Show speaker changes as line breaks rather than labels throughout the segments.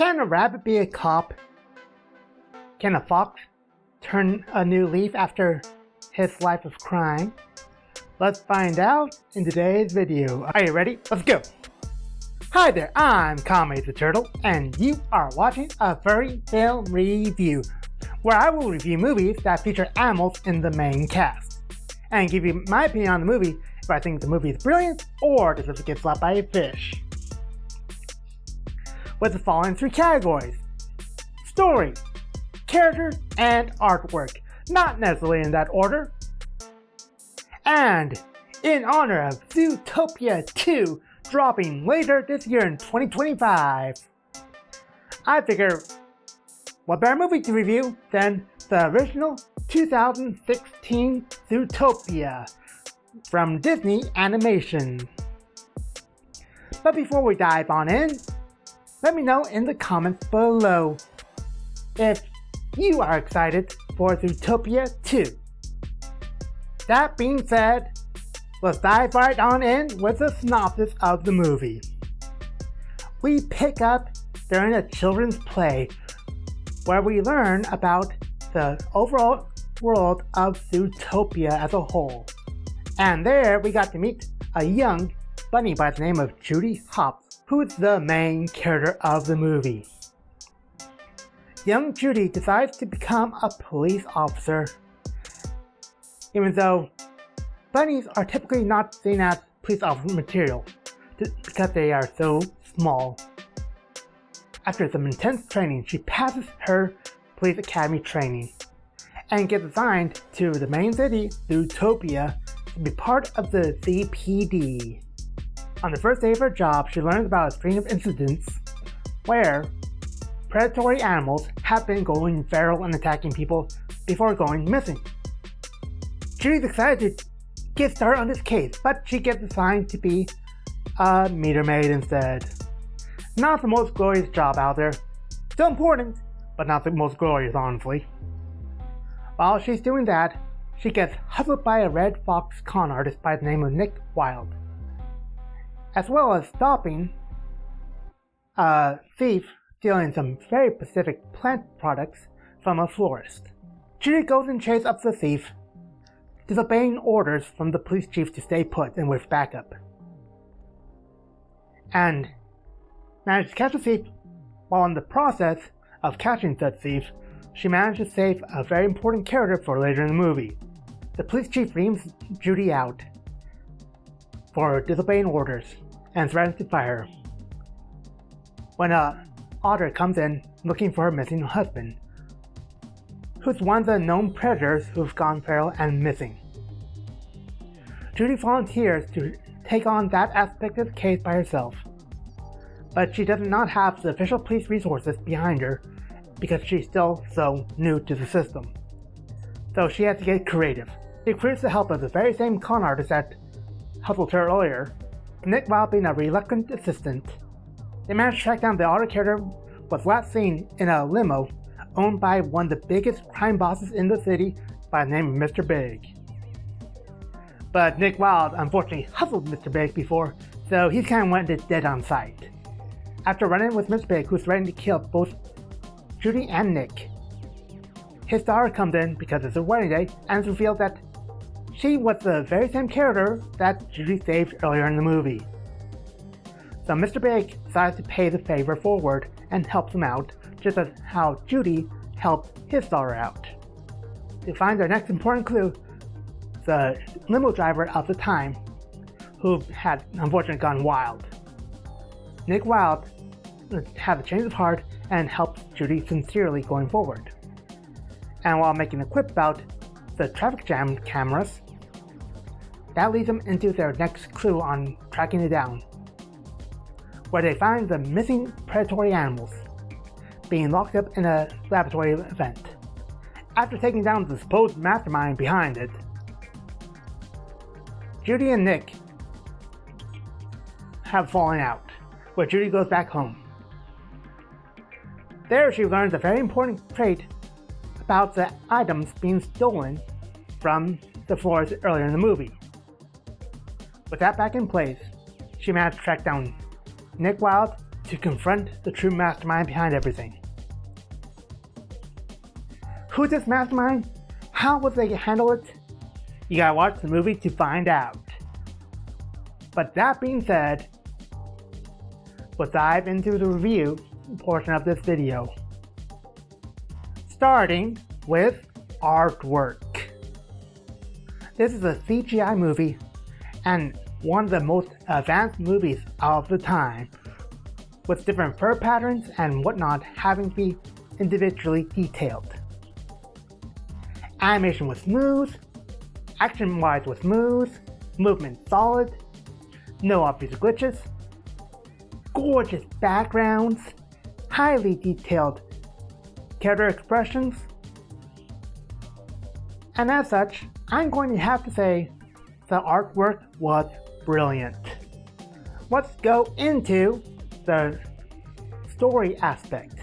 Can a rabbit be a cop? Can a fox turn a new leaf after his life of crime? Let's find out in today's video. Are you ready? Let's go! Hi there, I'm Kame the Turtle, and you are watching a furry film review, where I will review movies that feature animals in the main cast, and give you my opinion on the movie if I think the movie is brilliant or deserves to get slapped by a fish. With the following three categories: story, character, and artwork, not necessarily in that order. And in honor of Zootopia 2 dropping later this year in 2025, I figure what better movie to review than the original 2016 Zootopia from Disney Animation. But before we dive on in, let me know in the comments below if you are excited for Zootopia 2. That being said, let's dive right on in with a synopsis of the movie. We pick up during a children's play where we learn about the overall world of Zootopia as a whole. And there we got to meet a young bunny by the name of Judy Hopps, who is the main character of the movie. Young Judy decides to become a police officer, even though bunnies are typically not seen as police officer material because they are so small. After some intense training, she passes her police academy training and gets assigned to the main city, Zootopia, to be part of the ZPD. On the first day of her job, she learns about a string of incidents where predatory animals have been going feral and attacking people before going missing. Judy's excited to get started on this case, but she gets assigned to be a meter maid instead. Not the most glorious job out there. Still important, but not the most glorious, honestly. While she's doing that, she gets hustled by a red fox con artist by the name of Nick Wilde, as well as stopping a thief stealing some very specific plant products from a florist. Judy goes in chase of the thief, disobeying orders from the police chief to stay put and with backup, and manages to catch the thief. While in the process of catching said thief, she manages to save a very important character for later in the movie. The police chief reams Judy out for disobeying orders and threatens to fire her when a otter comes in looking for her missing husband, who's one of the known predators who've gone feral and missing. Judy volunteers to take on that aspect of the case by herself, but she does not have the official police resources behind her because she's still so new to the system. So she has to get creative. She recruits the help of the very same con artist that hustled her earlier, Nick Wilde being a reluctant assistant. They managed to track down the otter character was last seen in a limo owned by one of the biggest crime bosses in the city by the name of Mr. Big. But Nick Wilde unfortunately hustled Mr. Big before, so he kind of went dead on sight. After running with Mr. Big, who's threatening to kill both Judy and Nick, his daughter comes in because it's her wedding day, and it's revealed that she was the very same character that Judy saved earlier in the movie. So Mr. Big decides to pay the favor forward and helps him out, just as how Judy helped his daughter out. To find their next important clue, the limo driver of the time, who had unfortunately gone wild. Nick Wilde had a change of heart and helps Judy sincerely going forward. And while making a quip about the traffic jam cameras, that leads them into their next clue on tracking it down, where they find the missing predatory animals being locked up in a laboratory event. After taking down the supposed mastermind behind it, Judy and Nick have fallen out, where Judy goes back home. There she learns a very important trait about the items being stolen from the florist earlier in the movie. With that back in place, she managed to track down Nick Wilde to confront the true mastermind behind everything. Who's this mastermind? How will they handle it? You gotta watch the movie to find out. But that being said, let's dive into the review portion of this video. Starting with artwork. This is a CGI movie and one of the most advanced movies of the time, with different fur patterns and whatnot having to be individually detailed. Animation was smooth, action-wise was smooth, movement solid, no obvious glitches, gorgeous backgrounds, highly detailed character expressions, and as such, I'm going to have to say the artwork was brilliant. Let's go into the story aspect.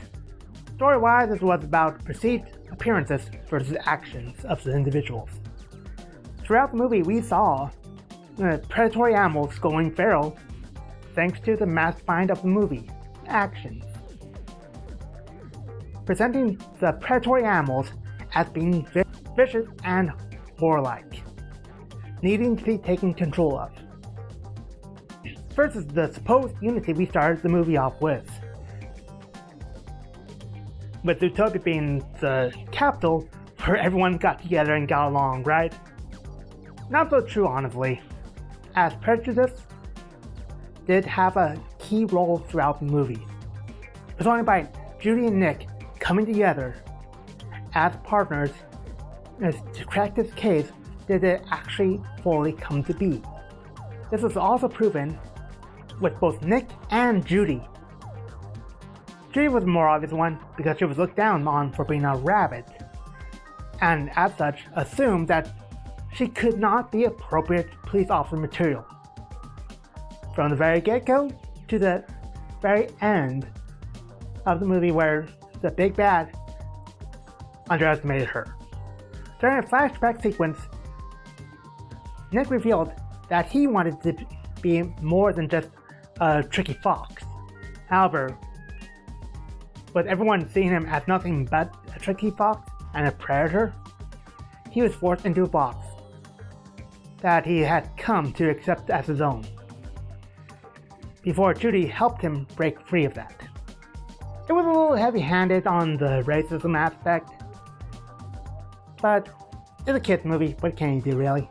Story-wise, this was about perceived appearances versus actions of the individuals. Throughout the movie, we saw predatory animals going feral thanks to the mastermind of the movie, actions. Presenting the predatory animals as being vicious and warlike, needing to be taken control of, versus the supposed unity we started the movie off with Zootopia being the capital where everyone got together and got along, right? Not so true, honestly, as prejudice did have a key role throughout the movie. It was only by Judy and Nick coming together as partners to crack this case did it actually fully come to be. This was also proven with both Nick and Judy. Judy was the more obvious one because she was looked down on for being a rabbit, and as such assumed that she could not be appropriate police officer material. From the very get-go to the very end of the movie where the big bad underestimated her. During a flashback sequence, Nick revealed that he wanted to be more than just a tricky fox. However, with everyone seeing him as nothing but a tricky fox and a predator, he was forced into a box that he had come to accept as his own, before Judy helped him break free of that. It was a little heavy-handed on the racism aspect, but it's a kid's movie, what can you do really?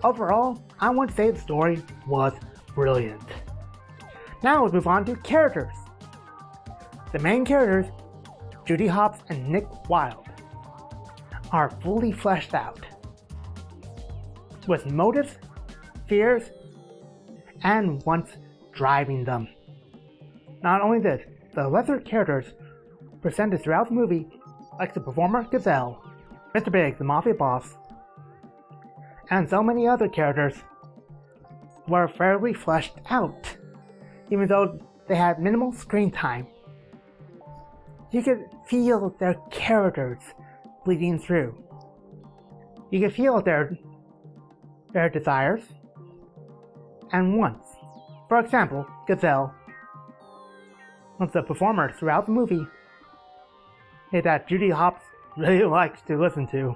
Overall, I want to say the story was brilliant. Now let's move on to characters. The main characters, Judy Hopps and Nick Wilde, are fully fleshed out, with motives, fears, and wants driving them. Not only this, the lesser characters presented throughout the movie, like the performer Gazelle, Mr. Big, the mafia boss, and so many other characters, were fairly fleshed out, even though they had minimal screen time. You could feel their characters bleeding through. You could feel their desires and wants. For example, Gazelle, one of the performers throughout the movie, that Judy Hopps really likes to listen to,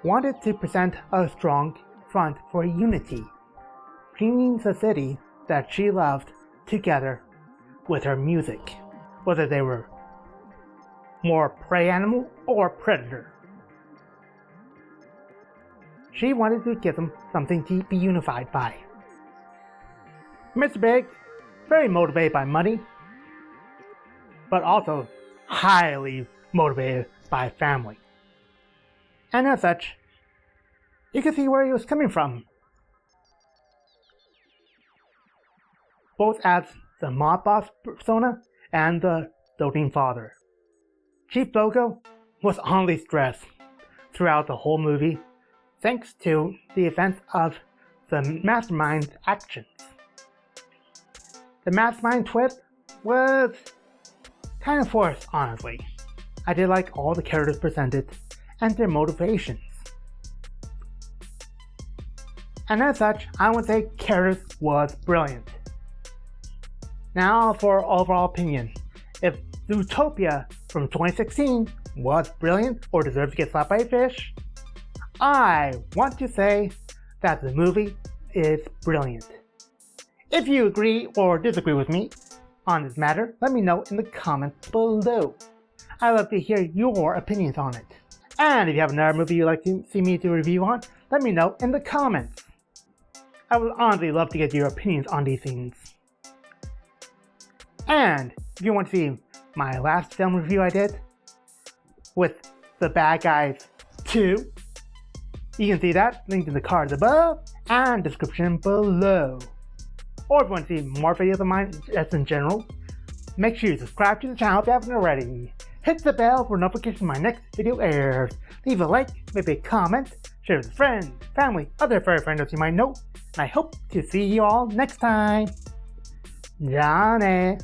wanted to present a strong front for unity, bringing the city that she loved together with her music, whether they were more prey animal or predator. She wanted to give them something to be unified by. Mr. Big, very motivated by money, but also highly motivated by family. And as such, you can see where he was coming from, both as the mob boss persona and the doting father. Chief Bogo was only stressed throughout the whole movie, thanks to the events of the mastermind's actions. The mastermind twist was kind of forced, honestly. I did like all the characters presented and their motivations. and as such, I would say Careless was brilliant. Now for overall opinion. If Zootopia from 2016 was brilliant or deserves to get slapped by a fish, I want to say that the movie is brilliant. If you agree or disagree with me on this matter, let me know in the comments below. I'd love to hear your opinions on it. And if you have another movie you'd like to see me do a review on, let me know in the comments. I would honestly love to get your opinions on these things. And if you want to see my last film review I did with The Bad Guys 2, you can see that linked in the cards above and description below. Or if you want to see more videos of mine just in general, make sure you subscribe to the channel if you haven't already. Hit the bell for notification when my next video airs. Leave a like, maybe a comment, share with friends, family, other furry friends you might know. And I hope to see you all next time. Johnny.